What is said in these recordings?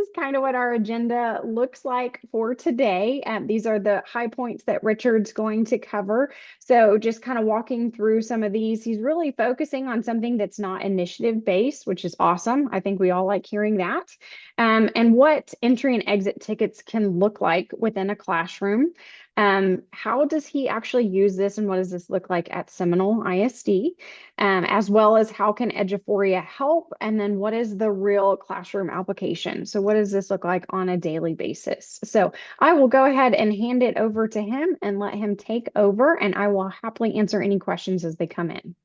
is kind of what our agenda looks like for today. These are the high points that Richard's going to cover. So just kind of walking through some of these, he's really focusing on something that's not initiative based, which is awesome. I think we all like hearing that. And what entry and exit tickets can look like within a classroom. How does he actually use this and what does this look like at Seminole ISD? As well as how can Eduphoria help? And then what is the real classroom application? So what does this look like on a daily basis? So I will go ahead and hand it over to him and let him take over, and I will happily answer any questions as they come in.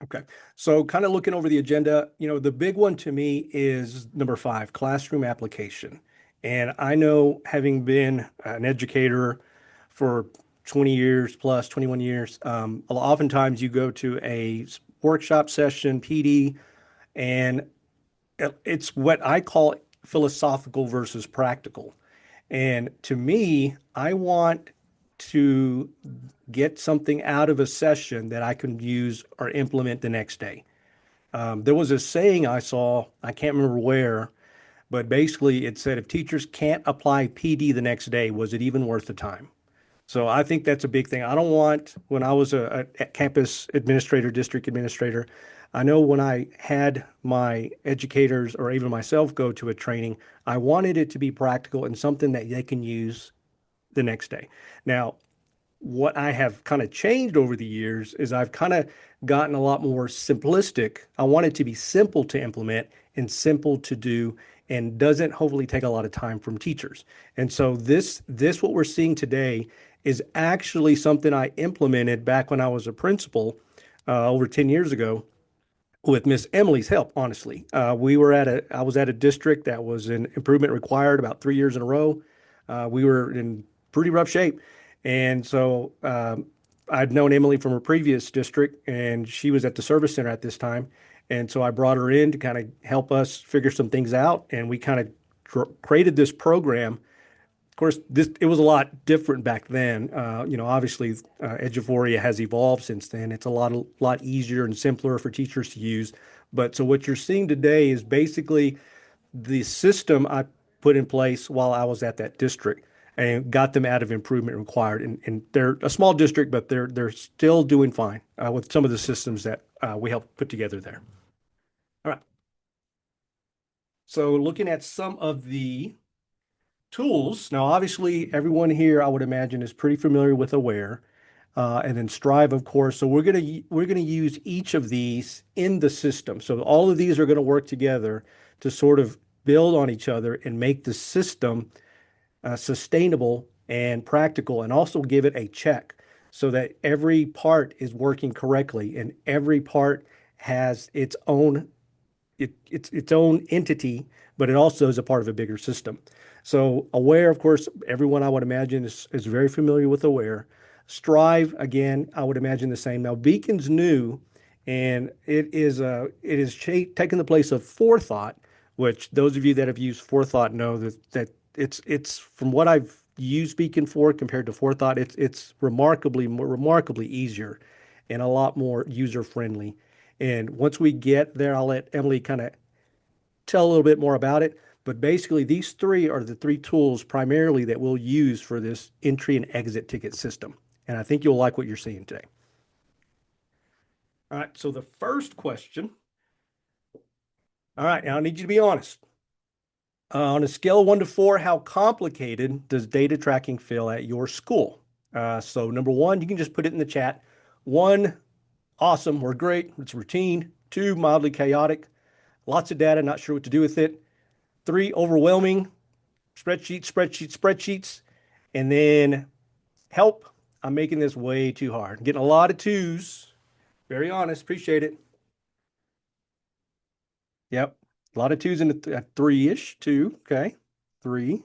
Okay. So kind of looking over the agenda, the big one to me is number 5, classroom application. And I know, having been an educator for 20 years plus, 21 years, oftentimes you go to a workshop session, PD, and it's what I call philosophical versus practical. And to me, I want to get something out of a session that I can use or implement the next day. There was a saying I saw, I can't remember where, but basically it said if teachers can't apply PD the next day, was it even worth the time? So I think that's a big thing. I don't want, when I was a campus administrator, district administrator, I know when I had my educators or even myself go to a training, I wanted it to be practical and something that they can use the next day. Now, what I have kind of changed over the years is I've kind of gotten a lot more simplistic. I want it to be simple to implement and simple to do and doesn't hopefully take a lot of time from teachers. And so this what we're seeing today is actually something I implemented back when I was a principal over 10 years ago with Miss Emily's help, honestly. I was at a district that was in improvement required about 3 years in a row. We were in pretty rough shape. And so I'd known Emily from her previous district, and she was at the service center at this time. And so I brought her in to kind of help us figure some things out. And we kind of created this program. Of course, it was a lot different back then. Obviously, Eduphoria has evolved since then. It's a lot easier and simpler for teachers to use. But so what you're seeing today is basically the system I put in place while I was at that district and got them out of improvement required. And they're a small district, but they're still doing fine with some of the systems that we helped put together there. All right. So looking at some of the tools. Now, obviously, everyone here, I would imagine, is pretty familiar with Aware, and then Strive, of course. So we're gonna use each of these in the system. So all of these are going to work together to sort of build on each other and make the system sustainable and practical, and also give it a check so that every part is working correctly and every part has its own entity, but it also is a part of a bigger system. So Aware, of course, everyone I would imagine is very familiar with Aware. Strive, again, I would imagine the same. Now Beacon's new, and it is taking the place of Forethought, which those of you that have used Forethought know that it's from what I've used Beacon for compared to Forethought, it's remarkably easier and a lot more user friendly. And once we get there, I'll let Emily kind of tell a little bit more about it. But basically, these three are the three tools primarily that we'll use for this entry and exit ticket system. And I think you'll like what you're seeing today. All right, so the first question. All right, now I need you to be honest. On a scale of 1 to 4, how complicated does data tracking feel at your school? So number 1, you can just put it in the chat. 1, awesome, we're great, it's routine. 2, mildly chaotic, lots of data, not sure what to do with it. 3, overwhelming, spreadsheets. And then help, I'm making this way too hard. I'm getting a lot of 2s, very honest, appreciate it. Yep, a lot of 2s in the 3-ish, 2, okay, 3.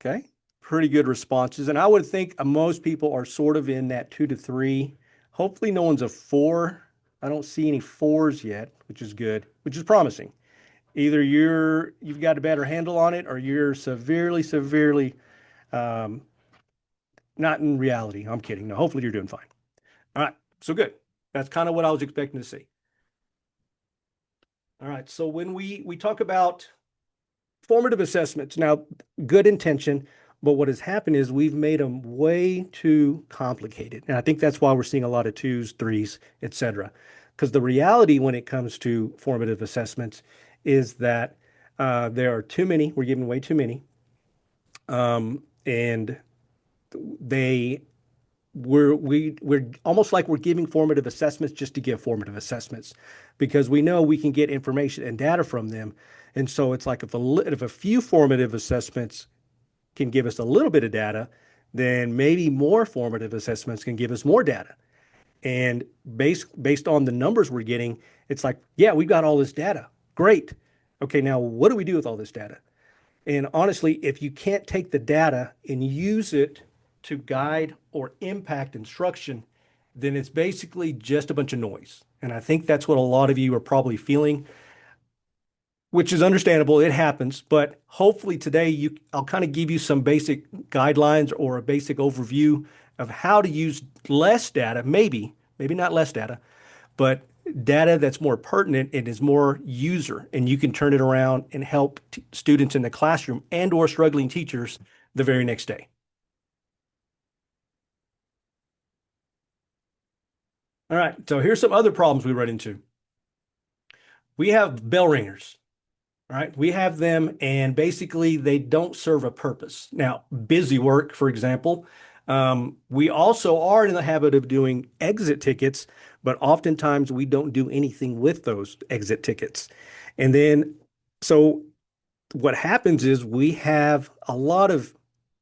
Okay, pretty good responses. And I would think most people are sort of in that 2 to 3. Hopefully no one's a 4. I don't see any 4s yet, which is good, which is promising. Either you've got a better handle on it, or you're severely not in reality. I'm kidding. No, hopefully you're doing fine. All right, so good. That's kind of what I was expecting to see. All right, so when we talk about formative assessments. Now, good intention, but what has happened is we've made them way too complicated. And I think that's why we're seeing a lot of twos, threes, etc. Because the reality when it comes to formative assessments is that there are too many. We're giving way too many. And they we're almost like we're giving formative assessments just to give formative assessments because we know we can get information and data from them. And so it's like if a few formative assessments can give us a little bit of data, then maybe more formative assessments can give us more data. And based on the numbers we're getting, it's like, yeah, we've got all this data. Great. Okay, now what do we do with all this data? And honestly, if you can't take the data and use it to guide or impact instruction, then it's basically just a bunch of noise. And I think that's what a lot of you are probably feeling, which is understandable. It happens. But hopefully today I'll kind of give you some basic guidelines or a basic overview of how to use less data, maybe not less data, but data that's more pertinent and is more user, and you can turn it around and help students in the classroom and or struggling teachers the very next day. All right, so here's some other problems we run into. We have bell ringers, right? We have them, and basically they don't serve a purpose. Now, busy work, for example, we also are in the habit of doing exit tickets, but oftentimes we don't do anything with those exit tickets. And then, so what happens is we have a lot of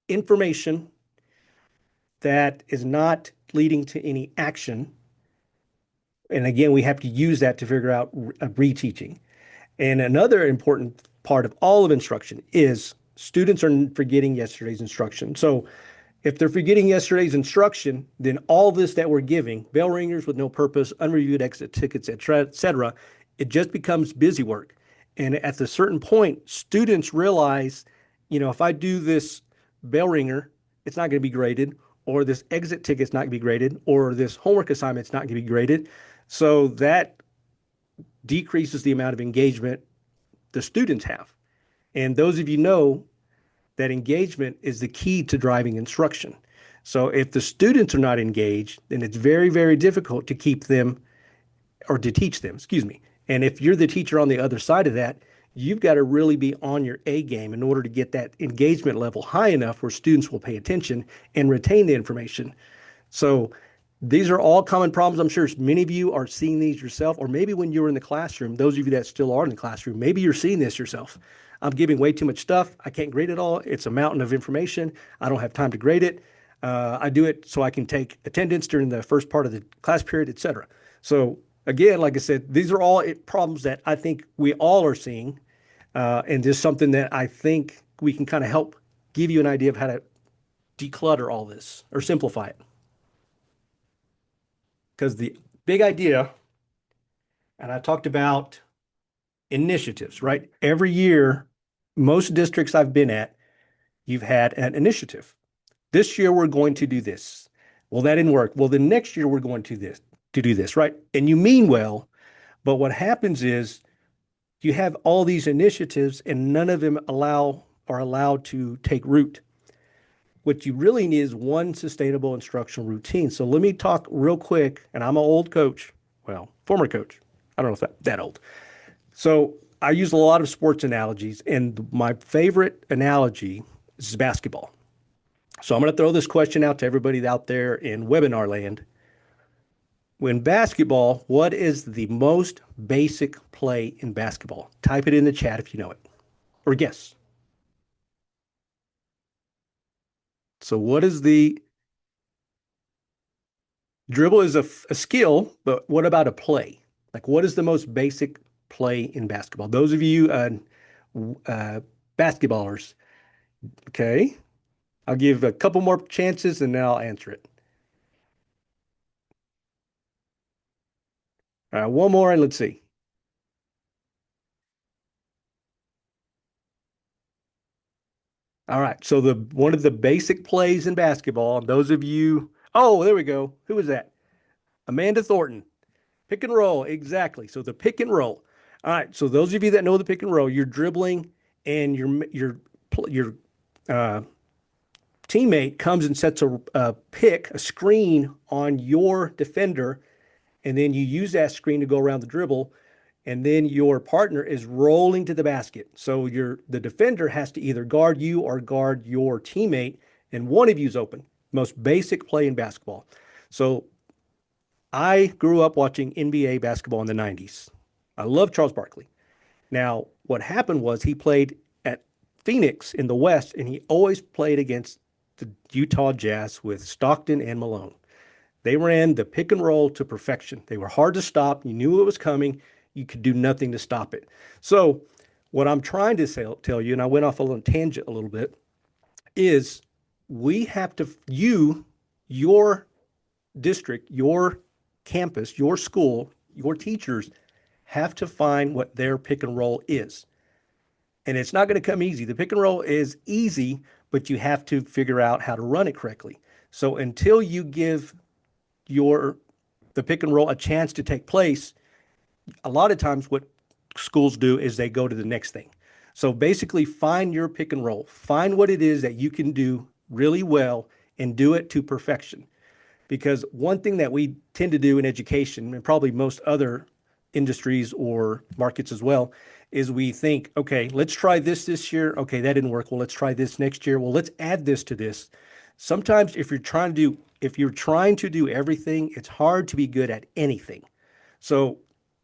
information that is not leading to any action. And again, we have to use that to figure out reteaching. And another important part of all of instruction is students are forgetting yesterday's instruction. So if they're forgetting yesterday's instruction, then all this that we're giving, bell ringers with no purpose, unreviewed exit tickets, et cetera, it just becomes busy work. And at a certain point, students realize, if I do this bell ringer, it's not going to be graded, or this exit ticket's not going to be graded, or this homework assignment's not going to be graded. So that decreases the amount of engagement the students have. And those of you know that engagement is the key to driving instruction. So if the students are not engaged, then it's very, very difficult to keep them or to teach them, excuse me. And if you're the teacher on the other side of that, you've got to really be on your A game in order to get that engagement level high enough where students will pay attention and retain the information. So these are all common problems. I'm sure many of you are seeing these yourself, or maybe when you were in the classroom, those of you that still are in the classroom, maybe you're seeing this yourself. I'm giving way too much stuff. I can't grade it all. It's a mountain of information. I don't have time to grade it. I do it so I can take attendance during the first part of the class period, et cetera. So again, like I said, these are all problems that I think we all are seeing, and just something that I think we can kind of help give you an idea of how to declutter all this or simplify it. Because the big idea, and I talked about initiatives, right? Every year, most districts I've been at, you've had an initiative. This year we're going to do this. Well, that didn't work. Well, the next year we're going to do this, right? And you mean well, but what happens is you have all these initiatives and none of them are allowed to take root. What you really need is one sustainable instructional routine. So let me talk real quick, and I'm an old coach, well, former coach. I don't know if that old. So I use a lot of sports analogies, and my favorite analogy is basketball. So I'm going to throw this question out to everybody out there in webinar land. When basketball, what is the most basic play in basketball? Type it in the chat if you know it, or guess. So what is the dribble is a skill, but what about a play? Like what is the most basic play in basketball? Those of you basketballers, okay? I'll give a couple more chances and then I'll answer it. All right, one more and let's see. All right, so the one of the basic plays in basketball, those of you, oh, there we go. Who was that? Amanda Thornton. Pick and roll, exactly. So the pick and roll. All right, so those of you that know the pick and roll, you're dribbling and your uh, teammate comes and sets a screen on your defender, and then you use that screen to go around the dribble, and then your partner is rolling to the basket. So the defender has to either guard you or guard your teammate, and one of you's open. Most basic play in basketball. So I grew up watching NBA basketball in the 90s. I love Charles Barkley. Now, what happened was he played at Phoenix in the West, and he always played against the Utah Jazz with Stockton and Malone. They ran the pick and roll to perfection. They were hard to stop. You knew it was coming. You could do nothing to stop it. So, what I'm trying to tell you, and I went off a little tangent a little bit, is we have to, your district, your campus, your school, your teachers have to find what their pick and roll is. And it's not going to come easy. The pick and roll is easy, but you have to figure out how to run it correctly. So until you give the pick and roll a chance to take place, a lot of times what schools do is they go to the next thing. So basically find your pick and roll, find what it is that you can do really well and do it to perfection. Because one thing that we tend to do in education, and probably most other industries or markets as well, is we think, okay, let's try this year. Okay, that didn't work. Well, let's try this next year. Well, let's add this to this. Sometimes if you're trying to do everything, it's hard to be good at anything. So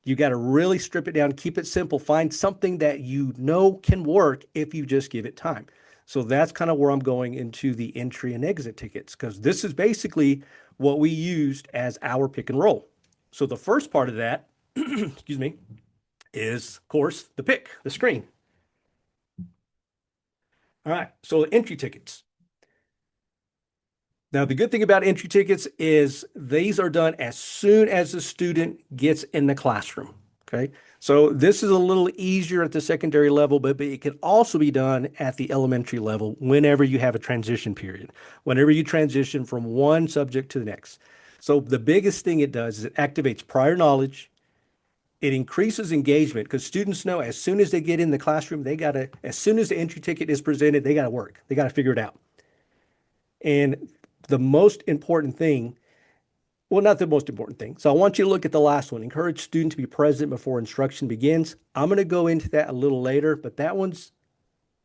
you got to really strip it down, keep it simple, find something that you know can work if you just give it time. So that's kind of where I'm going into the entry and exit tickets, because this is basically what we used as our pick and roll. So the first part of that, excuse me, is of course the screen. All right, so the entry tickets. Now, the good thing about entry tickets is these are done as soon as the student gets in the classroom. Okay. So this is a little easier at the secondary level, but it can also be done at the elementary level whenever you have a transition period, whenever you transition from one subject to the next. So the biggest thing it does is it activates prior knowledge. It increases engagement because students know as soon as they get in the classroom, as soon as the entry ticket is presented, they got to work. They got to figure it out. And the most important thing, well, not the most important thing. So I want you to look at the last one. Encourage students to be present before instruction begins. I'm going to go into that a little later, but that one's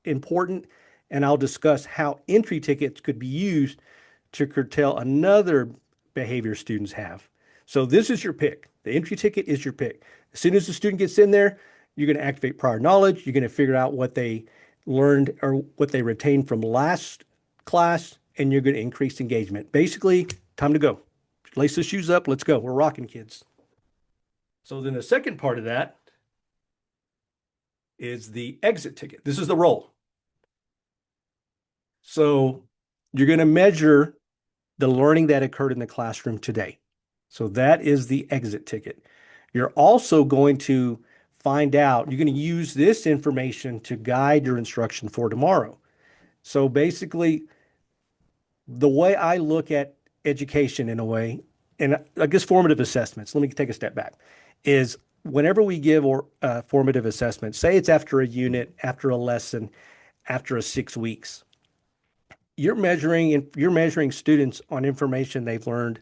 important. And I'll discuss how entry tickets could be used to curtail another behavior students have. So this is your pick. The entry ticket is your pick. As soon as the student gets in there, you're going to activate prior knowledge. You're going to figure out what they learned or what they retained from last class, and you're going to increase engagement. Basically, time to go. Lace the shoes up. Let's go. We're rocking, kids. So then the second part of that is the exit ticket. This is the roll. So you're going to measure the learning that occurred in the classroom today. So that is the exit ticket. You're also going to find out, you're going to use this information to guide your instruction for tomorrow. So basically, the way I look at education in a way, and I guess formative assessments, let me take a step back, is whenever we give formative assessments, say it's after a unit, after a lesson, after 6 weeks, you're measuring students on information they've learned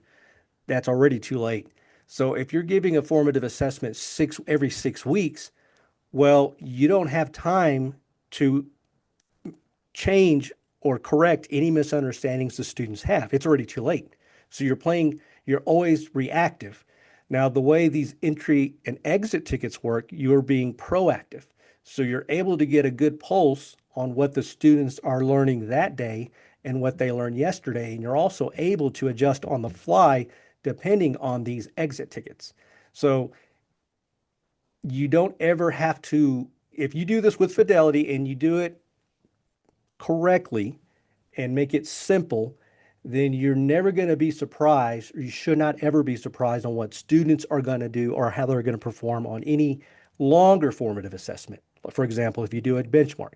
that's already too late. So if you're giving a formative assessment every 6 weeks, well, you don't have time to change or correct any misunderstandings the students have. It's already too late. So you're always reactive. Now, the way these entry and exit tickets work, you're being proactive. So you're able to get a good pulse on what the students are learning that day and what they learned yesterday. And you're also able to adjust on the fly depending on these exit tickets. So you don't ever have to, if you do this with fidelity and you do it correctly and make it simple, then you're never going to be surprised, or you should not ever be surprised on what students are going to do or how they're going to perform on any longer formative assessment. For example, if you do a benchmark.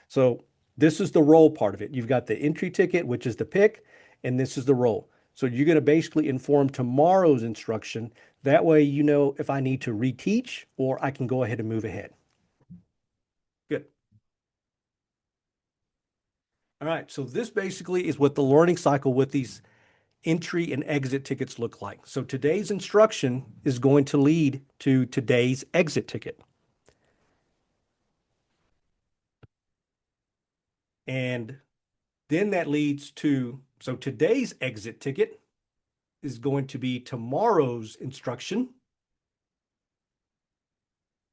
So this is the roll part of it. You've got the entry ticket, which is the pick, and this is the roll. So you're going to basically inform tomorrow's instruction. That way, you know if I need to reteach or I can go ahead and move ahead. Good. All right, so this basically is what the learning cycle with these entry and exit tickets look like. So today's instruction is going to lead to today's exit ticket. And then that leads to, so today's exit ticket is going to be tomorrow's instruction.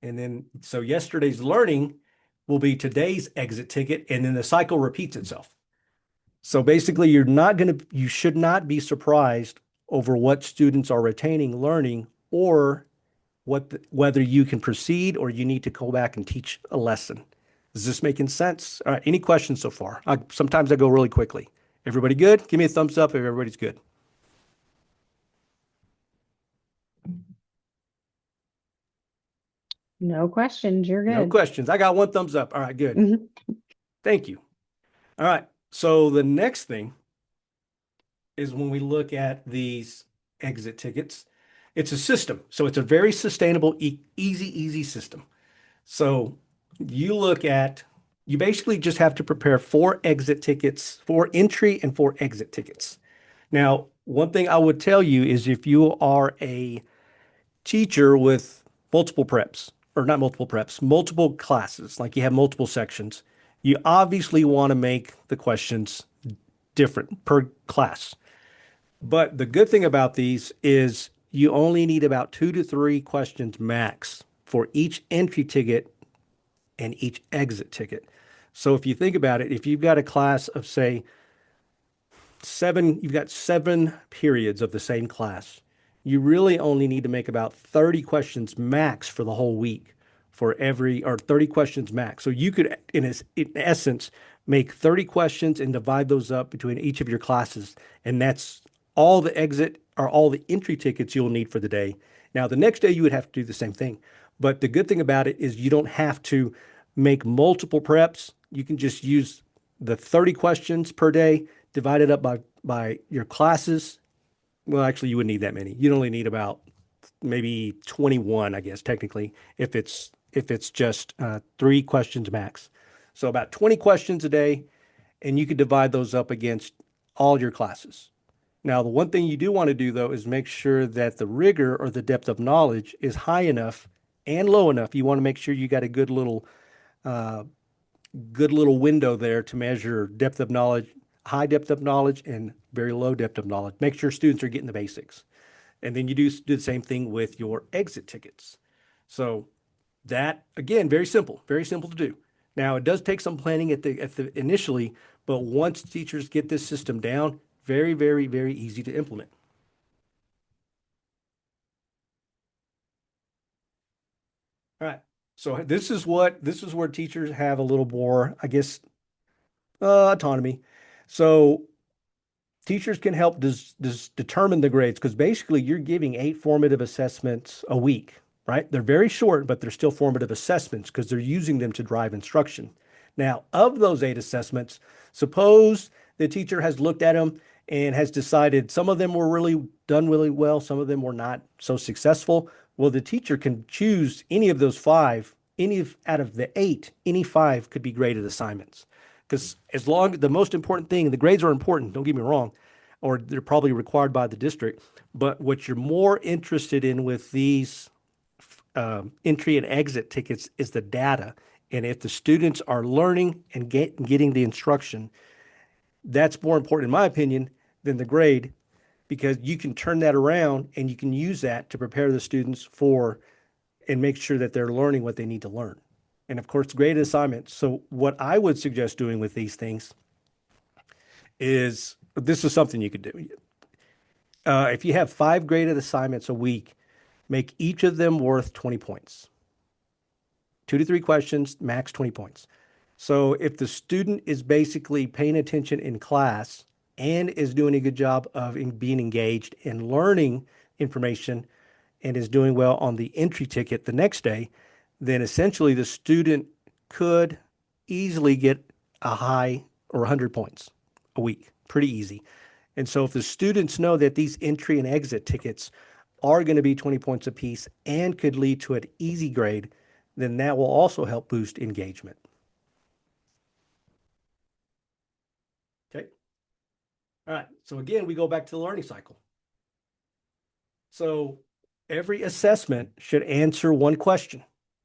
And then, so yesterday's learning will be today's exit ticket, and then the cycle repeats itself. So basically, you should not be surprised over what students are retaining learning or whether you can proceed or you need to go back and teach a lesson. Is this making sense? All right, any questions so far? Sometimes I go really quickly. Everybody good? Give me a thumbs up if everybody's good. No questions. You're No good. questions. I got one thumbs up. All right, good. Mhm. Thank you. All right, so the next thing is when we look at these exit tickets, it's a system. So it's a very sustainable, easy system. So you basically just have to prepare 4 exit tickets, 4 entry and 4 exit tickets. Now, one thing I would tell you is if you are a teacher with multiple preps, or not multiple preps, multiple classes, like you have multiple sections, you obviously want to make the questions different per class. But the good thing about these is you only need about 2 to 3 questions max for each entry ticket and each exit ticket. So if you think about it, if you've got a class of, say, you've got 7 periods of the same class, you really only need to make about 30 questions max for the whole week for or 30 questions max. So you could, in essence, make 30 questions and divide those up between each of your classes. And that's all the exit or all the entry tickets you'll need for the day. Now, the next day you would have to do the same thing. But the good thing about it is you don't have to make multiple preps. You can just use the 30 questions per day divided up by your classes. Well, actually, you wouldn't need that many. You'd only need about maybe 21, I guess, technically, if it's just 3 questions max. So about 20 questions a day, and you could divide those up against all your classes. Now, the one thing you do want to do though is make sure that the rigor or the depth of knowledge is high enough and low enough. You want to make sure you got a uh, good little window there to measure depth of knowledge, high depth of knowledge, and very low depth of knowledge. Make sure students are getting the basics. And then you do the same thing with your exit tickets. So that, again, very simple to do. Now, it does take some planning at the initially, but once teachers get this system down, very easy to implement. All right. So this is where teachers have a little more, I guess, autonomy. So teachers can help determine the grades because basically you're giving 8 formative assessments a week, right? They're very short, but they're still formative assessments because they're using them to drive instruction. Now, of those 8 assessments, suppose the teacher has looked at them and has decided some of them were really done really well, some of them were not so successful. Well, the teacher can choose any of those 5, out of the 8, any 5 could be graded assignments. Because the most important thing, the grades are important, don't get me wrong, or they're probably required by the district. But what you're more interested in with these entry and exit tickets is the data. And if the students are learning and getting the instruction, that's more important, in my opinion, than the grade, because you can turn that around and you can use that to prepare the students for and make sure that they're learning what they need to learn. And of course, graded assignments. So what I would suggest doing with these things is this is something you could do. If you have 5 graded assignments a week, make each of them worth 20 points. 2 to 3 questions, max 20 points. So if the student is basically paying attention in class and is doing a good job of being engaged and learning information and is doing well on the entry ticket the next day, then essentially the student could easily get a high or 100 points a week. Pretty easy. And so if the students know that these entry and exit tickets are going to be 20 points apiece and could lead to an easy grade, then that will also help boost engagement. Okay. All right. So again, we go back to the learning cycle. So every assessment should answer one question.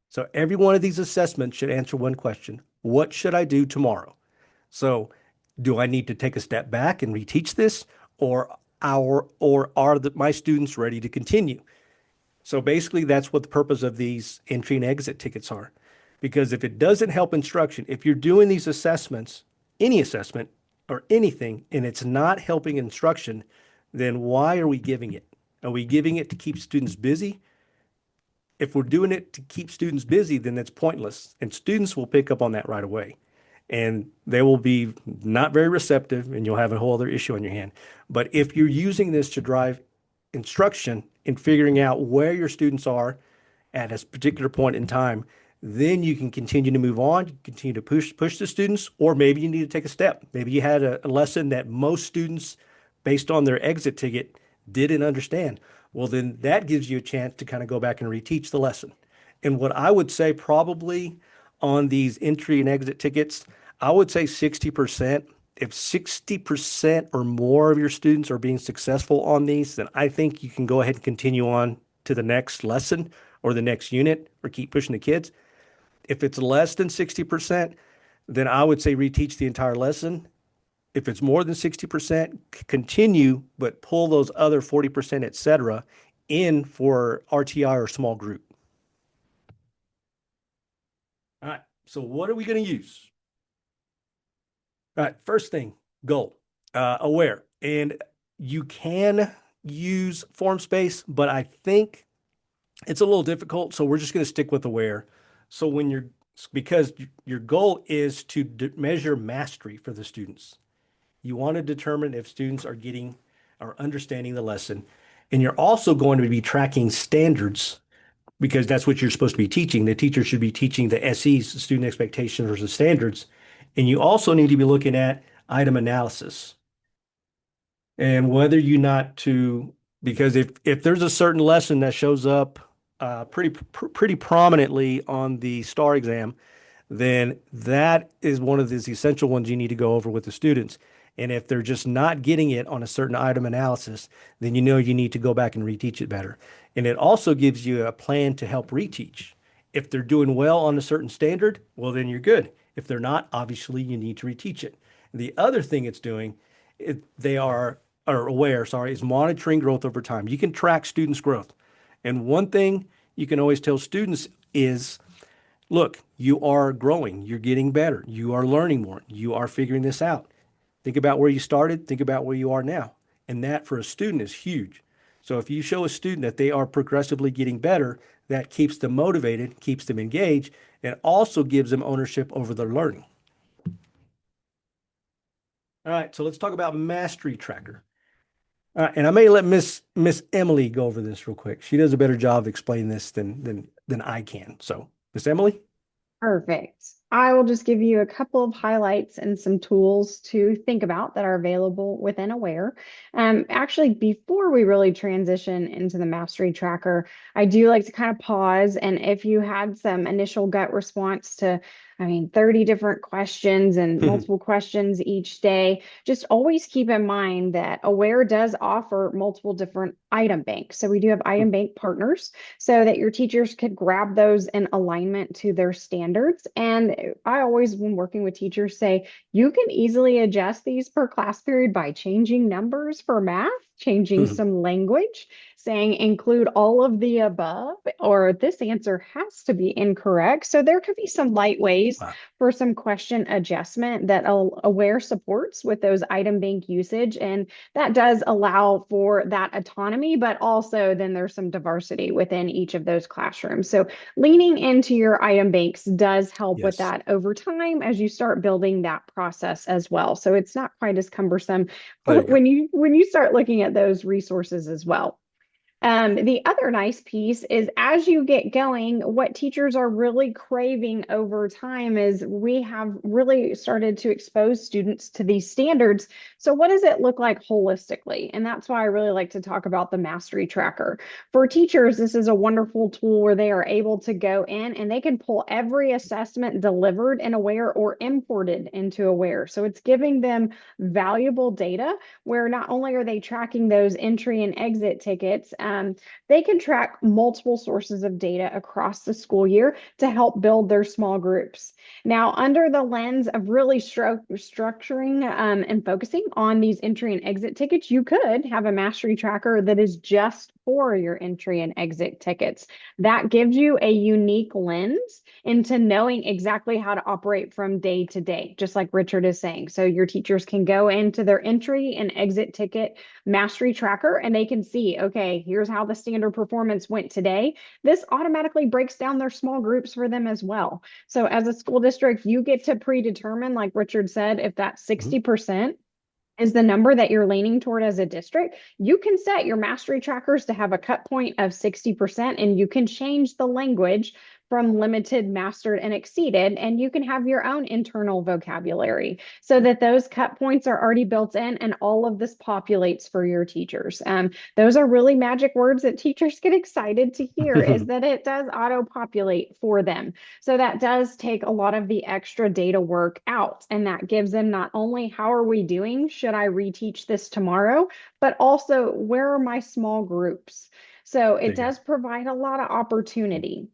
So every one of these assessments should answer one question. What should I do tomorrow? So do I need to take a step back and reteach this, or are my students ready to continue? So basically, that's what the purpose of these entry and exit tickets are. Because if it doesn't help instruction, if you're doing these assessments, any assessment or anything, and it's not helping instruction, then why are we giving it? Are we giving it to keep students busy? If we're doing it to keep students busy, then it's pointless. And students will pick up on that right away. And they will be not very receptive, and you'll have a whole other issue on your hand. But if you're using this to drive instruction and figuring out where your students are at a particular point in time, then you can continue to move on, continue to push the students, or maybe you need to take a step. Maybe you had a lesson that most students, based on their exit ticket, didn't understand. Well, then that gives you a chance to kind of go back and reteach the lesson. And what I would say probably on these entry and exit tickets, I would say 60%. If 60% or more of your students are being successful on these, then I think you can go ahead and continue on to the next lesson or the next unit or keep pushing the kids. If it's less than 60%, then I would say reteach the entire lesson. If it's more than 60%, continue, but pull those other 40%, et cetera, in for RTI or small group. All right, so what are we going to use? All right, first thing, goal, aware. And you can use Formspace, but I think it's a little difficult. So we're just going to stick with aware. So because your goal is to measure mastery for the students. You want to determine if students are getting or understanding the lesson. And you're also going to be tracking standards because that's what you're supposed to be teaching. The teacher should be teaching the SEs, student expectations versus standards. And you also need to be looking at item analysis and whether you not to, because if there's a certain lesson that shows up pretty prominently on the STAR exam, then that is one of these essential ones you need to go over with the students. And if they're just not getting it on a certain item analysis, then you know you need to go back and reteach it better. And it also gives you a plan to help reteach. If they're doing well on a certain standard, well, then you're good. If they're not, obviously you need to reteach it. The other thing it's doing, they are aware, sorry, is monitoring growth over time. You can track students' growth. And one thing you can always tell students is, look, you are growing, you're getting better, you are learning more, you are figuring this out. Think about where you started, think about where you are now. And that for a student is huge. So if you show a student that they are progressively getting better, that keeps them motivated, keeps them engaged, and also gives them ownership over their learning. All right, so let's talk about Mastery Tracker. And I may let Miss Emily go over this real quick. She does a better job of explaining this than I can. So, Miss Emily? Perfect. I will just give you a couple of highlights and some tools to think about that are available within Aware. Actually, before we really transition into the Mastery Tracker, I do like to kind of pause. And if you had some initial gut response to, 30 different questions and multiple questions each day, just always keep in mind that Aware does offer multiple different item banks. So we do have item bank partners so that your teachers could grab those in alignment to their standards. And I always, when working with teachers, say you can easily adjust these per class period by changing numbers for math, changing some language, saying include all of the above, or this answer has to be incorrect. So there could be some light ways Wow. for some question adjustment that Aware supports with those item bank usage. And that does allow for that autonomy, but also then there's some diversity within each of those classrooms. So leaning into your item banks does help with Yes, that over time as you start building that process as well. So it's not quite as cumbersome there you go. when you start looking at those resources as well. The other nice piece is as you get going, what teachers are really craving over time is we have really started to expose students to these standards. So, what does it look like holistically? And that's why I really like to talk about the mastery tracker. For teachers, this is a wonderful tool where they are able to go in and they can pull every assessment delivered in Aware or imported into Aware. So, it's giving them valuable data where not only are they tracking those entry and exit tickets, they can track multiple sources of data across the school year to help build their small groups. Now, under the lens of really structuring and focusing on these entry and exit tickets, you could have a mastery tracker that is just for your entry and exit tickets. That gives you a unique lens into knowing exactly how to operate from day to day, just like Richard is saying. So your teachers can go into their entry and exit ticket mastery tracker and they can see, okay, here's how the standard performance went today. This automatically breaks down their small groups for them as well. So as a school district, you get to predetermine, like Richard said, if that Mhm. 60% is the number that you're leaning toward as a district, you can set your mastery trackers to have a cut point of 60%, and you can change the language from limited, mastered, and exceeded, and you can have your own internal vocabulary so that those cut points are already built in and all of this populates for your teachers. Those are really magic words that teachers get excited to hear is that it does auto-populate for them. So that does take a lot of the extra data work out, and that gives them not only how are we doing, should I reteach this tomorrow, but also where are my small groups? So There it you go. does provide a lot of opportunity.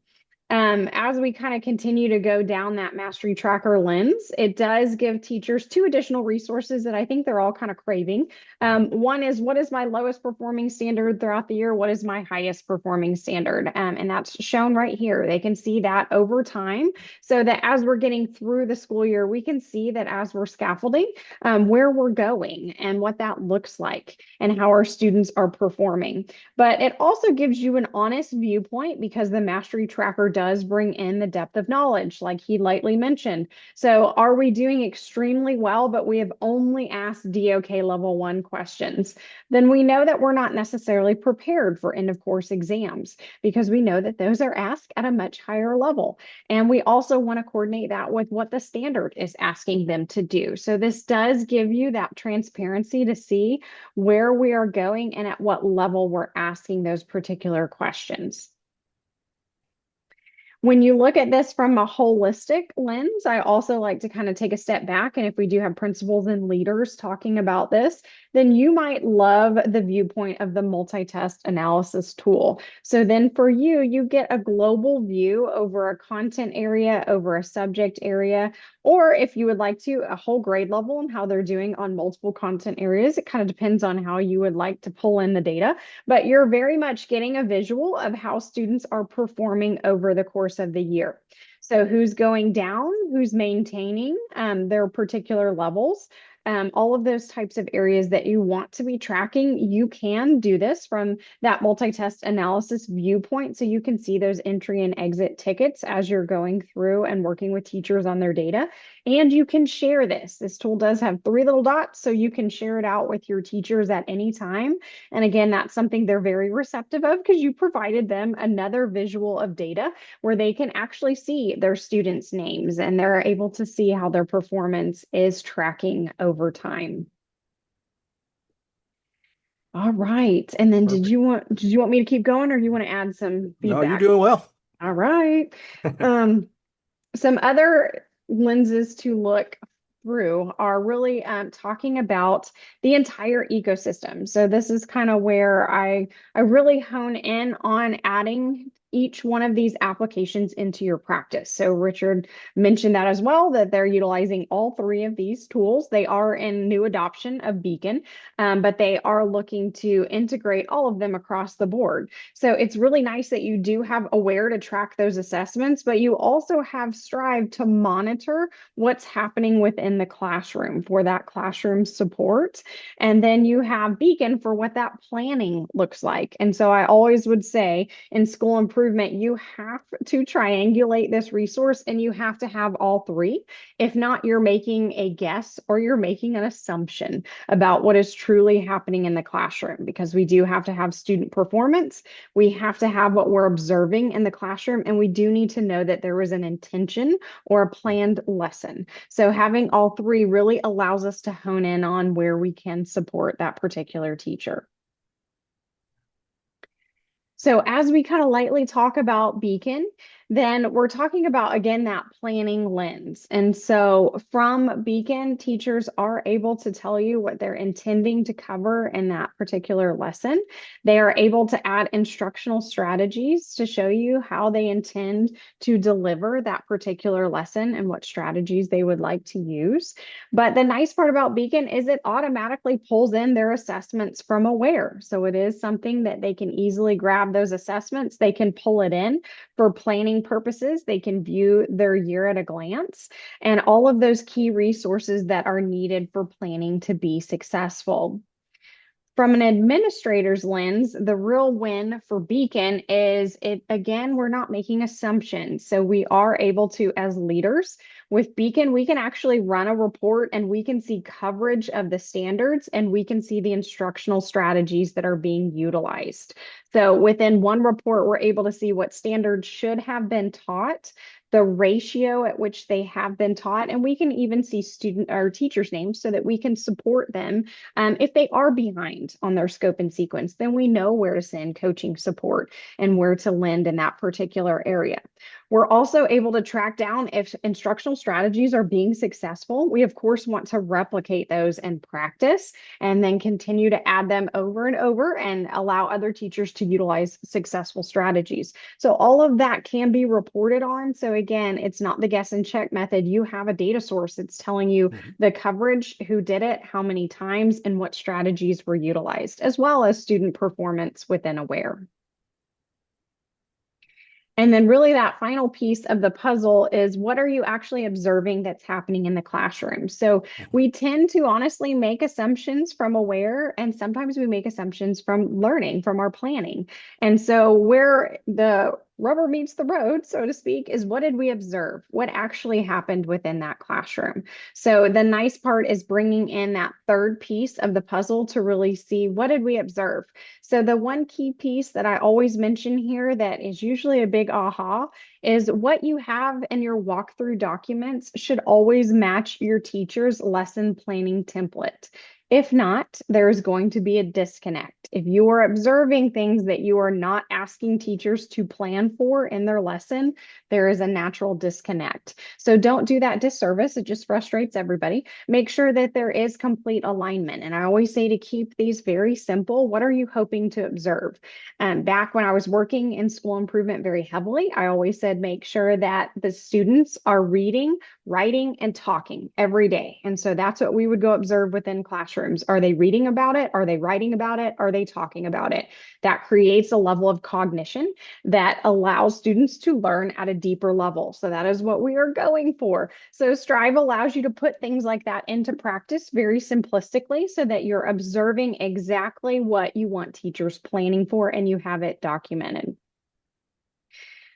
As we kind of continue to go down that mastery tracker lens, it does give teachers two additional resources that I think they're all kind of craving. One is what is my lowest performing standard throughout the year? What is my highest performing standard? And that's shown right here. They can see that over time so that as we're getting through the school year, we can see that as we're scaffolding, where we're going and what that looks like and how our students are performing. But it also gives you an honest viewpoint because the mastery tracker does bring in the depth of knowledge, like he lightly mentioned. So, are we doing extremely well, but we have only asked DOK level 1 questions? Then we know that we're not necessarily prepared for end of course exams because we know that those are asked at a much higher level. And we also want to coordinate that with what the standard is asking them to do. So, this does give you that transparency to see where we are going and at what level we're asking those particular questions. When you look at this from a holistic lens, I also like to kind of take a step back. And if we do have principals and leaders talking about this, then you might love the viewpoint of the multi-test analysis tool. So then for you, you get a global view over a content area, over a subject area, or if you would like to, a whole grade level and how they're doing on multiple content areas. It kind of depends on how you would like to pull in the data, but you're very much getting a visual of how students are performing over the course of the year. So who's going down, who's maintaining their particular levels, all of those types of areas that you want to be tracking, you can do this from that multi-test analysis viewpoint. So you can see those entry and exit tickets as you're going through and working with teachers on their data. And you can share this. This tool does have 3 little dots, so you can share it out with your teachers at any time. And again, that's something they're very receptive of because you provided them another visual of data where they can actually see their students' names and they're able to see how their performance is tracking over time. All right. And then Perfect. did you want me to keep going or you want to add some No, you're feedback? doing well. All right. Um, some other lenses to look through are really talking about the entire ecosystem. So this is kind of where I really hone in on adding each one of these applications into your practice. So Richard mentioned that as well, that they're utilizing all 3 of these tools. They are in new adoption of Beacon, but they are looking to integrate all of them across the board. So it's really nice that you do have Aware to track those assessments, but you also have Strive to monitor what's happening within the classroom for that classroom support. And then you have Beacon for what that planning looks like. And so I always would say in school improvement, improvement, you have to triangulate this resource and you have to have all three. If not, you're making a guess or you're making an assumption about what is truly happening in the classroom, because we do have to have student performance. We have to have what we're observing in the classroom, and we do need to know that there was an intention or a planned lesson. So having all three really allows us to hone in on where we can support that particular teacher. So as we kind of lightly talk about Beacon, then we're talking about, again, that planning lens. And so from Beacon, teachers are able to tell you what they're intending to cover in that particular lesson. They are able to add instructional strategies to show you how they intend to deliver that particular lesson and what strategies they would like to use. But the nice part about Beacon is it automatically pulls in their assessments from Aware. So it is something that they can easily grab those assessments. They can pull it in for planning purposes. They can view their year at a glance and all of those key resources that are needed for planning to be successful. From an administrator's lens, the real win for Beacon is it, again, we're not making assumptions. So we are able to, as leaders, with Beacon, we can actually run a report and we can see coverage of the standards and we can see the instructional strategies that are being utilized. So within one report, we're able to see what standards should have been taught, the ratio at which they have been taught, and we can even see student or teachers' names so that we can support them. If they are behind on their scope and sequence, then we know where to send coaching support and where to lend in that particular area. We're also able to track down if instructional strategies are being successful. We, of course, want to replicate those in practice and then continue to add them over and over and allow other teachers to utilize successful strategies. So all of that can be reported on. So again, it's not the guess and check method. You have a data source that's telling you the coverage, who did it, how many times, and what strategies were utilized, as well as student performance within Aware. And then really that final piece of the puzzle is, what are you actually observing that's happening in the classroom? So we tend to honestly make assumptions from Aware, and sometimes we make assumptions from learning, from our planning. And so where the rubber meets the road, so to speak, is what did we observe? What actually happened within that classroom? So the nice part is bringing in that third piece of the puzzle to really see, what did we observe? So the one key piece that I always mention here that is usually a big aha is what you have in your walkthrough documents should always match your teacher's lesson planning template. If not, there is going to be a disconnect. If you are observing things that you are not asking teachers to plan for in their lesson, there is a natural disconnect. So don't do that disservice. It just frustrates everybody. Make sure that there is complete alignment. And I always say to keep these very simple. What are you hoping to observe? Back when I was working in school improvement very heavily, I always said, make sure that the students are reading, writing, and talking every day. And so that's what we would go observe within classrooms. Are they reading about it? Are they writing about it? Are they talking about it? That creates a level of cognition that allows students to learn at a deeper level. So that is what we are going for. So Strive allows you to put things like that into practice very simplistically so that you're observing exactly what you want teachers planning for and you have it documented.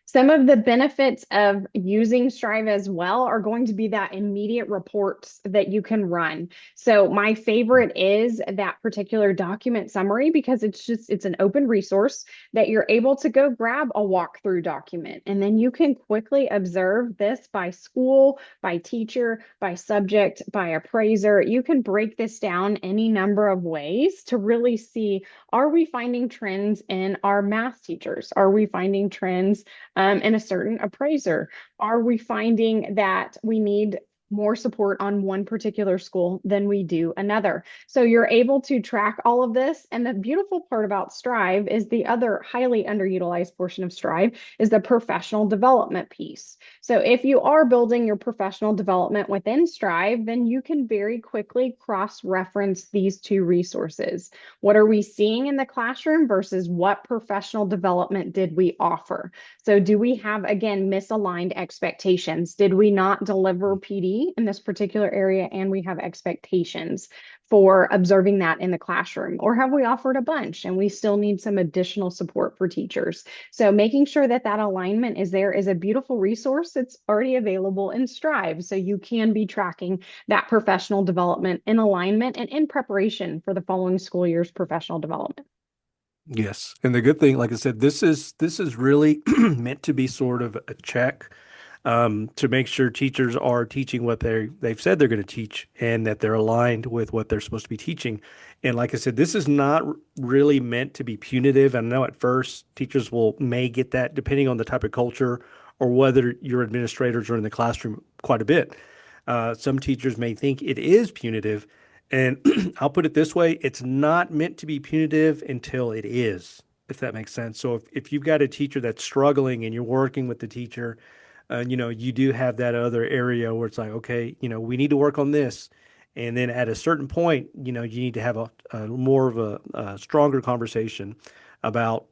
Some of the benefits of using Strive as well are going to be that immediate reports that you can run. So my favorite is that particular document summary because it's an open resource that you're able to go grab a walkthrough document. And then you can quickly observe this by school, by teacher, by subject, by appraiser. You can break this down any number of ways to really see, are we finding trends in our math teachers? Are we finding trends in a certain appraiser? Are we finding that we need more support on one particular school than we do another? So you're able to track all of this. And the beautiful part about Strive is the other highly underutilized portion of Strive is the professional development piece. So if you are building your professional development within Strive, then you can very quickly cross-reference these two resources. What are we seeing in the classroom versus what professional development did we offer? So do we have, again, misaligned expectations? Did we not deliver PD be in this particular area and we have expectations for observing that in the classroom? Or have we offered a bunch and we still need some additional support for teachers? So making sure that that alignment is there is a beautiful resource. It's already available in Strive. So you can be tracking that professional development in alignment and in preparation for the following school year's professional development. Yes. And the good thing, like I said, this is really meant to be sort of a check to make sure teachers are teaching what they've said they're going to teach and that they're aligned with what they're supposed to be teaching. And like I said, this is not really meant to be punitive. I know at first teachers may get that depending on the type of culture or whether your administrators are in the classroom quite a bit. Some teachers may think it is punitive. And I'll put it this way, it's not meant to be punitive until it is, if that makes sense. So if you've got a teacher that's struggling and you're working with the teacher, you do have that other area where it's like, okay, we need to work on this. And then at a certain point, you need to have a more of a stronger conversation about,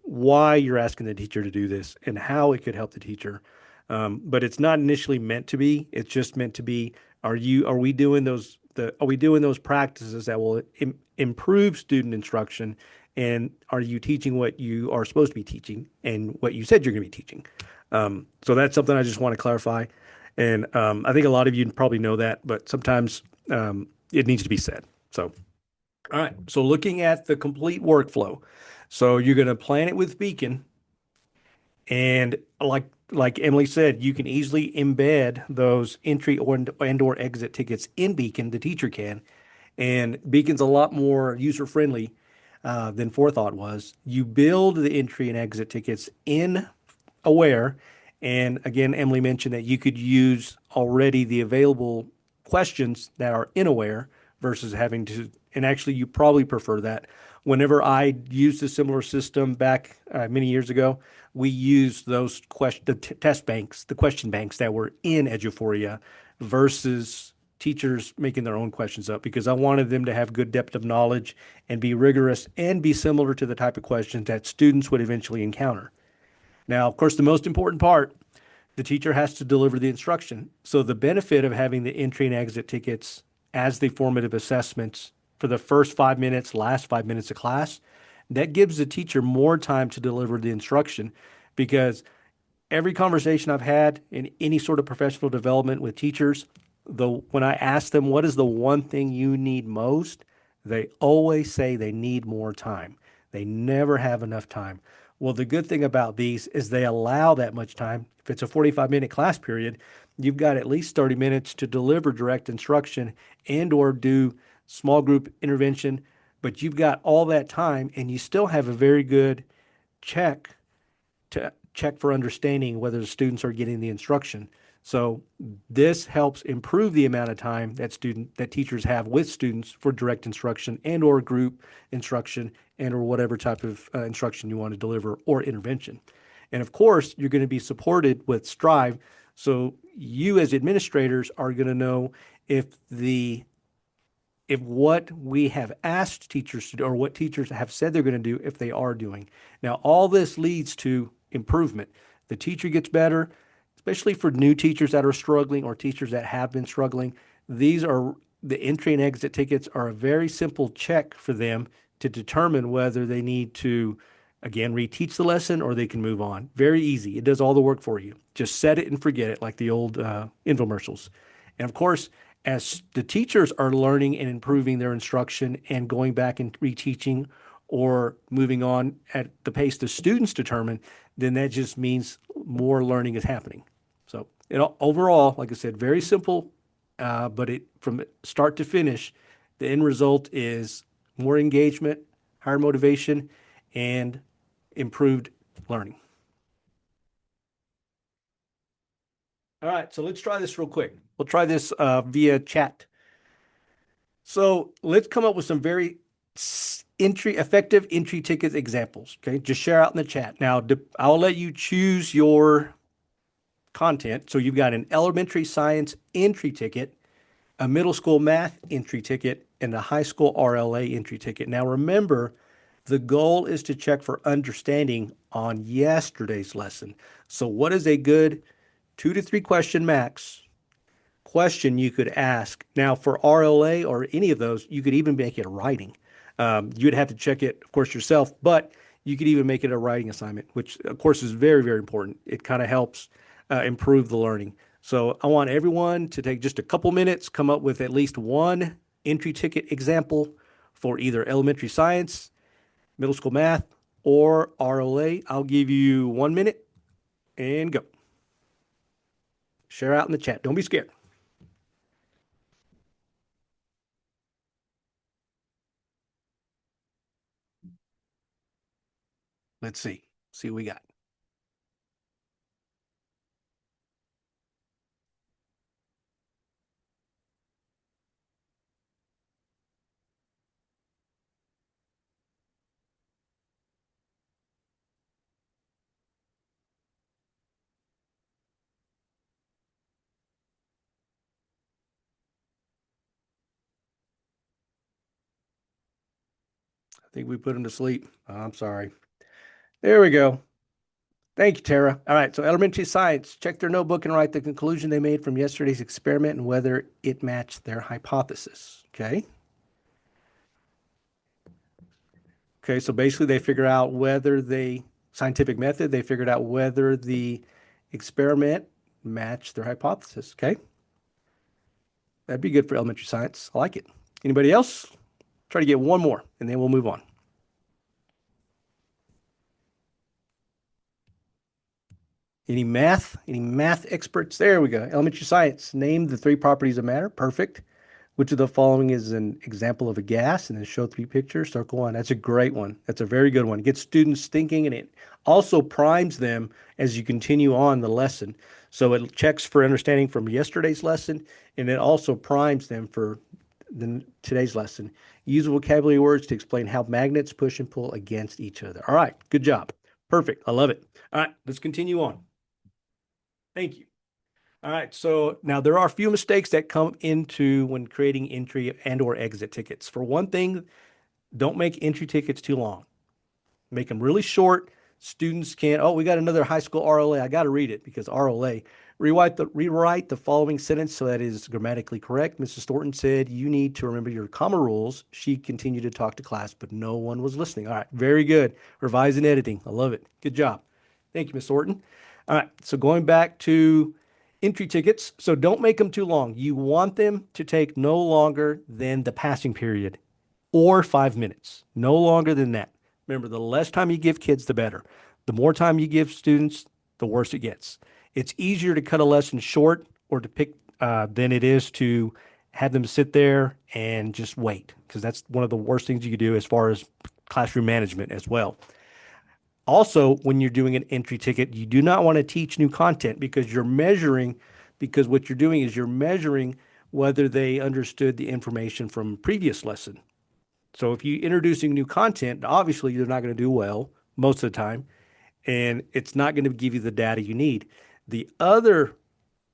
why you're asking the teacher to do this and how it could help the teacher. But it's not initially meant to be. It's just meant to be, are we doing those practices that will improve student instruction? And are you teaching what you are supposed to be teaching and what you said you're going to be teaching? So that's something I just want to clarify. And I think a lot of you probably know that, but sometimes it needs to be said. So, all right. So looking at the complete workflow. So you're going to plan it with Beacon. And like Emily said, you can easily embed those entry or exit tickets in Beacon, the teacher can. And Beacon's a lot more user-friendly than Forethought was. You build the entry and exit tickets in Aware. And again, Emily mentioned that you could use already the available questions that are in Aware versus having to, and actually you probably prefer that. Whenever I used a similar system back many years ago, we used the test banks, the question banks that were in Eduphoria versus teachers making their own questions up because I wanted them to have good depth of knowledge and be rigorous and be similar to the type of questions that students would eventually encounter. Now, of course, the most important part, the teacher has to deliver the instruction. So the benefit of having the entry and exit tickets as the formative assessments for the first 5 minutes, last 5 minutes of class, that gives the teacher more time to deliver the instruction because every conversation I've had in any sort of professional development with teachers, when I ask them what is the one thing you need most, they always say they need more time. They never have enough time. Well, the good thing about these is they allow that much time. If it's a 45-minute class period, you've got at least 30 minutes to deliver direct instruction and or do small group intervention, but you've got all that time and you still have a very good check to check for understanding whether the students are getting the instruction. So this helps improve the amount of time that teachers have with students for direct instruction and or group instruction and or whatever type of instruction you want to deliver or intervention. And of course, you're going to be supported with Strive. So you as administrators are going to know if what we have asked teachers to do or what teachers have said they're going to do, if they are doing. Now, all this leads to improvement. The teacher gets better, especially for new teachers that are struggling or teachers that have been struggling. The entry and exit tickets are a very simple check for them to determine whether they need to, again, reteach the lesson or they can move on. Very easy. It does all the work for you. Just set it and forget it, like the old infomercials. And of course, as the teachers are learning and improving their instruction and going back and reteaching or moving on at the pace the students determine, then that just means more learning is happening. So overall, like I said, very simple, but from start to finish, the end result is more engagement, higher motivation, and improved learning. All right, so let's try this real quick. We'll try this via chat. So let's come up with some very effective entry ticket examples. Okay, just share out in the chat. Now, I'll let you choose your content. So you've got an elementary science entry ticket, a middle school math entry ticket, and a high school RLA entry ticket. Now, remember, the goal is to check for understanding on yesterday's lesson. So what is a good 2 to 3 question max question you could ask. Now, for RLA or any of those, you could even make it a writing. You would have to check it, of course, yourself, but you could even make it a writing assignment, which, of course, is very, very important. It kind of helps improve the learning. So I want everyone to take just a couple minutes, come up with at least one entry ticket example for either elementary science, middle school math, or RLA. I'll give you 1 minute and go. Share out in the chat. Don't be scared. Let's see. See what we got. I think we put him to sleep. I'm sorry. There we go. Thank you, Tara. All right, so elementary science, check their notebook and write the conclusion they made from yesterday's experiment and whether it matched their hypothesis. Okay. Okay, so basically they figure out whether the scientific method, they figured out whether the experiment matched their hypothesis. Okay. That'd be good for elementary science. I like it. Anybody else? Try to get one more and then we'll move on. Any math? Any math experts? There we go. Elementary science. Name the three properties of matter. Perfect. Which of the following is an example of a gas? And then show three pictures. Circle one. That's a great one. That's a very good one. It gets students thinking and it also primes them as you continue on the lesson. So it checks for understanding from yesterday's lesson and it also primes them for today's lesson. Use vocabulary words to explain how magnets push and pull against each other. All right. Good job. Perfect. I love it. All right. Let's continue on. Thank you. All right. So now there are a few mistakes that come into when creating entry and or exit tickets. For one thing, don't make entry tickets too long. Make them really short. Students can't, oh, we got another high school RLA. I got to read it because RLA. Rewrite the following sentence so that it is grammatically correct. Mrs. Thornton said, you need to remember your comma rules. She continued to talk to class, but no one was listening. All right. Very good. Revise and editing. I love it. Good job. Thank you, Ms. Thornton. All right. So going back to entry tickets. So don't make them too long. You want them to take no longer than the passing period or 5 minutes. No longer than that. Remember, the less time you give kids, the better. The more time you give students, the worse it gets. It's easier to cut a lesson short or to pick than it is to have them sit there and just wait, because that's one of the worst things you could do as far as classroom management as well. Also, when you're doing an entry ticket, you do not want to teach new content because what you're doing is you're measuring whether they understood the information from previous lesson. So if you're introducing new content, obviously they're not going to do well most of the time, and it's not going to give you the data you need. The other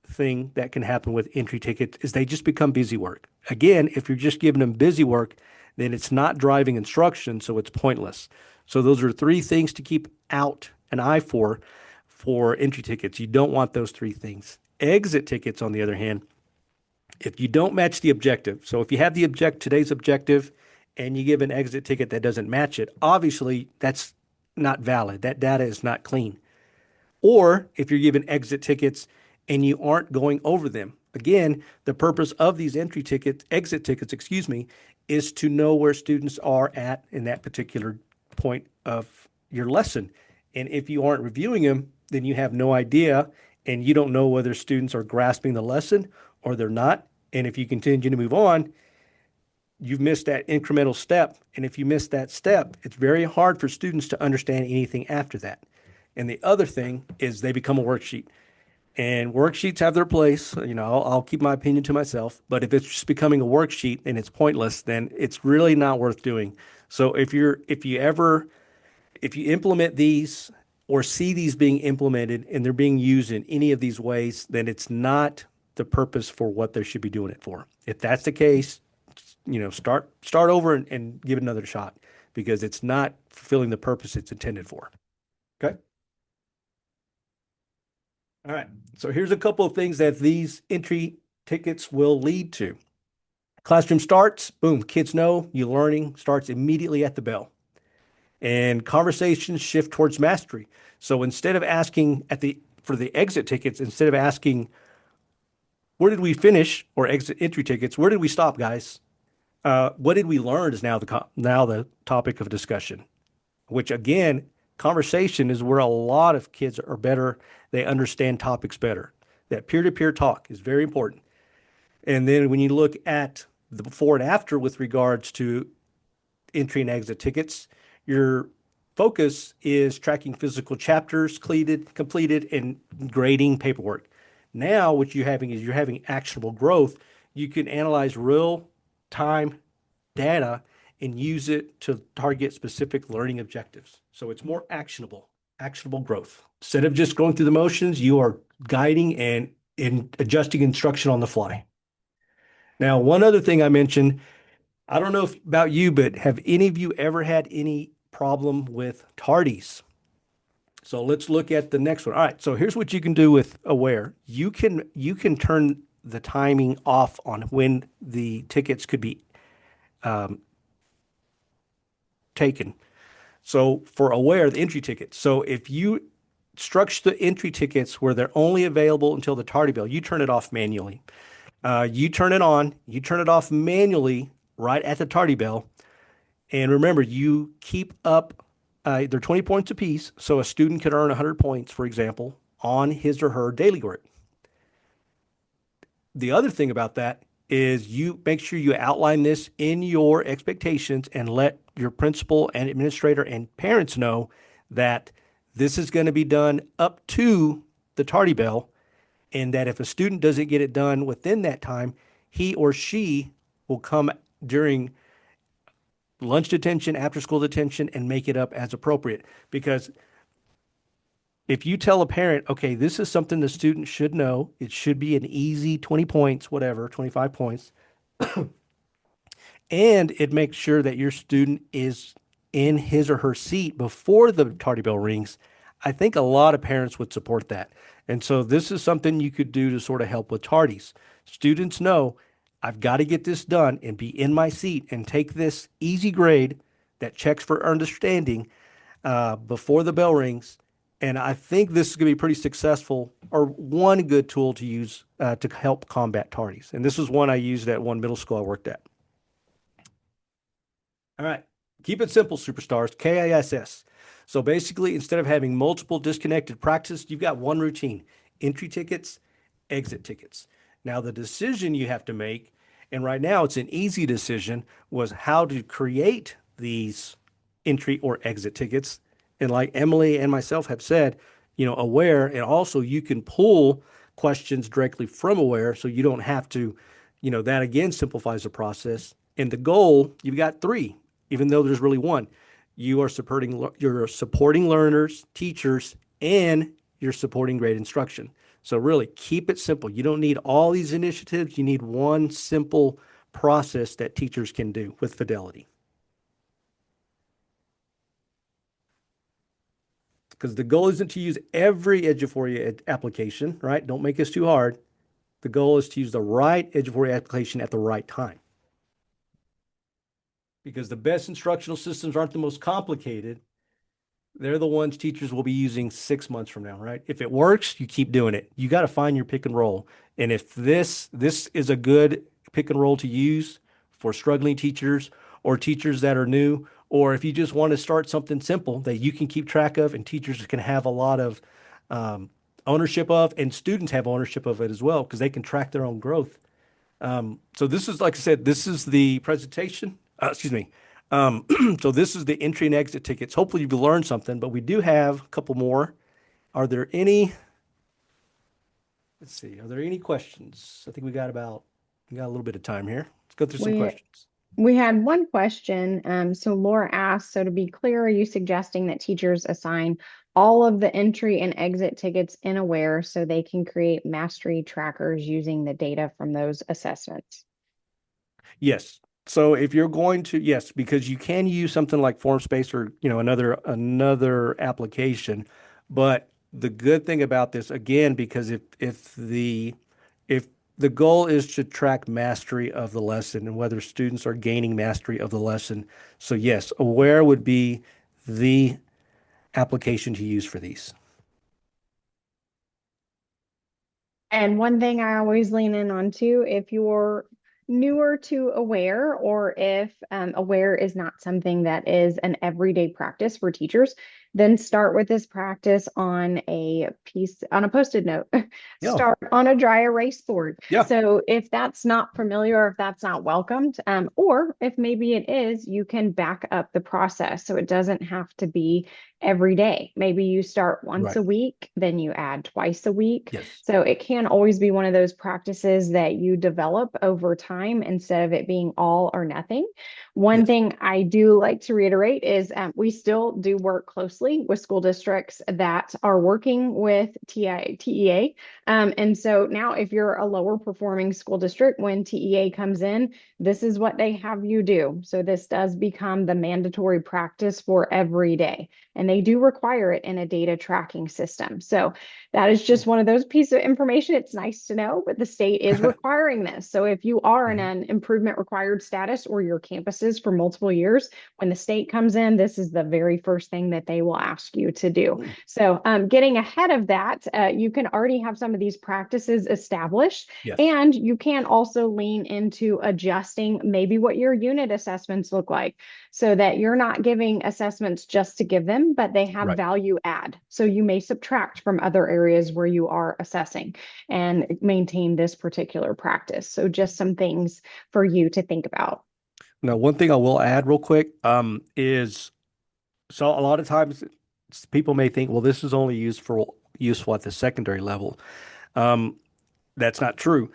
thing that can happen with entry tickets is they just become busy work. Again, if you're just giving them busy work, then it's not driving instruction, so it's pointless. So those are three things to keep out an eye for entry tickets. You don't want those three things. Exit tickets, on the other hand, if you don't match the objective, so if you have today's objective and you give an exit ticket that doesn't match it, obviously that's not valid. That data is not clean. Or if you're given exit tickets and you aren't going over them. Again, the purpose of these exit tickets, is to know where students are at in that particular point of your lesson. And if you aren't reviewing them, then you have no idea and you don't know whether students are grasping the lesson or they're not. And if you continue to move on, you've missed that incremental step. And if you miss that step, it's very hard for students to understand anything after that. And the other thing is they become a worksheet. And worksheets have their place. I'll keep my opinion to myself. But if it's just becoming a worksheet and it's pointless, then it's really not worth doing. So if you implement these or see these being implemented and they're being used in any of these ways, then it's not the purpose for what they should be doing it for. If that's the case, start over and give it another shot because it's not fulfilling the purpose it's intended for. Okay. All right. So here's a couple of things that these entry tickets will lead to. Classroom starts, boom, kids know you learning starts immediately at the bell. And conversations shift towards mastery. So instead of asking for the exit tickets, instead of asking, where did we finish, or exit entry tickets, where did we stop, guys? What did we learn is now the topic of discussion, which again, conversation is where a lot of kids are better. They understand topics better. That peer-to-peer talk is very important. And then when you look at the before and after with regards to entry and exit tickets, your focus is tracking physical chapters completed, and grading paperwork. Now, what you're having actionable growth. You can analyze real time data and use it to target specific learning objectives. So it's more actionable growth. Instead of just going through the motions, you are guiding and adjusting instruction on the fly. Now, one other thing I mentioned, I don't know about you, but have any of you ever had any problem with tardies? So let's look at the next one. All right. So here's what you can do with Aware. You can turn the timing off on when the tickets could be taken. So for Aware, the entry tickets. So if you structure the entry tickets where they're only available until the tardy bell, you turn it off manually. You turn it on, you turn it off manually right at the tardy bell. And remember, you keep up, they're 20 points apiece. So a student can earn 100 points, for example, on his or her daily grid. The other thing about that is you make sure you outline this in your expectations and let your principal and administrator and parents know that this is going to be done up to the tardy bell, and that if a student doesn't get it done within that time, he or she will come during lunch detention, after school detention, and make it up as appropriate. Because if you tell a parent, okay, this is something the student should know, it should be an easy 20 points, whatever, 25 points, and it makes sure that your student is in his or her seat before the tardy bell rings, I think a lot of parents would support that. And so this is something you could do to sort of help with tardies. Students know I've got to get this done and be in my seat and take this easy grade that checks for understanding before the bell rings. And I think this is going to be pretty successful, or one good tool to use to help combat tardies. And this is one I used at one middle school I worked at. All right. Keep it simple, superstars. KISS. So basically, instead of having multiple disconnected practices, you've got one routine: entry tickets, exit tickets. Now, the decision you have to make, and right now it's an easy decision, was how to create these entry or exit tickets. And like Emily and myself have said, Aware, and also you can pull questions directly from Aware, so you don't have to, that again simplifies the process. And the goal, you've got three, even though there's really one. You're supporting learners, teachers, and you're supporting grade instruction. So really keep it simple. You don't need all these initiatives. You need one simple process that teachers can do with fidelity. Because the goal isn't to use every Eduphoria application, right? Don't make this too hard. The goal is to use the right Eduphoria application at the right time. Because the best instructional systems aren't the most complicated. They're the ones teachers will be using 6 months from now, right? If it works, you keep doing it. You got to find your pick and roll. And if this is a good pick and roll to use for struggling teachers or teachers that are new, or if you just want to start something simple that you can keep track of and teachers can have a lot of ownership of, and students have ownership of it as well, because they can track their own growth. So this is, like I said, this is the presentation. Excuse me. So this is the entry and exit tickets. Hopefully you've learned something, but we do have a couple more. Are there any? Let's see. Are there any questions? I think we got a little bit of time here. Let's go through some We questions. we had one question. So Laura asked, so to be clear, are you suggesting that teachers assign all of the entry and exit tickets in Aware so they can create mastery trackers using the data from those assessments? Yes. So if you're going to, yes, because you can use something like Formspace or, another application. But the good thing about this, again, because if the goal is to track mastery of the lesson and whether students are gaining mastery of the lesson. So yes, Aware would be the application to use for these. And one thing I always lean in on too, if you're newer to Aware, or if Aware is not something that is an everyday practice for teachers, then start with this practice on a post-it note. Yeah. Start on a dry erase board. Yeah. So if that's not familiar, or if that's not welcomed, or if maybe it is, you can back up the process. So it doesn't have to be every day. Maybe you start once Right. a week, then you add twice a week. Yes. So it can always be one of those practices that you develop over time instead of it being all or nothing. One Yes. thing I do like to reiterate is we still do work closely with school districts that are working with TEA. And so now, if you're a lower performing school district, when TEA comes in, this is what they have you do. So this does become the mandatory practice for every day. And they do require it in a data tracking system. So that is just one of those pieces of information. It's nice to know, but the state is requiring this. So if you are in Mhm. an improvement required status, or your campuses for multiple years, when the state comes in, this is the very first thing that they will ask you to do. Mm. So getting ahead of that, you can already have some of these practices established, Yes. and you can also lean into adjusting maybe what your unit assessments look like, so that you're not giving assessments just to give them, but they have Right. value add. So you may subtract from other areas where you are assessing and maintain this particular practice. So just some things for you to think about. Now, one thing I will add real quick, is so a lot of times people may think, well, this is only useful at the secondary level. Um, that's not true.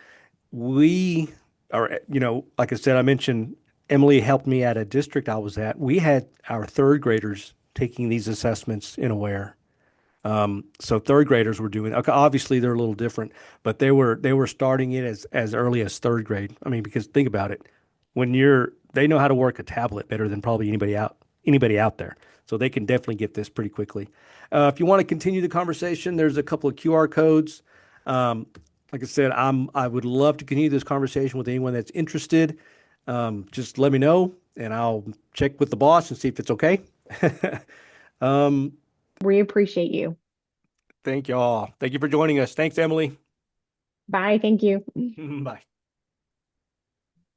We are, like I said, I mentioned Emily helped me at a district I was at. We had our third graders taking these assessments in Aware. So third graders were doing, okay, obviously they're a little different, but they were starting it as early as third grade. I mean, because think about it, they know how to work a tablet better than probably anybody out there. So they can definitely get this pretty quickly. If you want to continue the conversation, there's a couple of QR codes. Um, like I said, I would love to continue this conversation with anyone that's interested. Just let me know, and I'll check with the boss and see if it's okay. Um, We appreciate you. Thank you all. Thank you for joining us. Thanks, Emily. Bye. Thank you. Bye.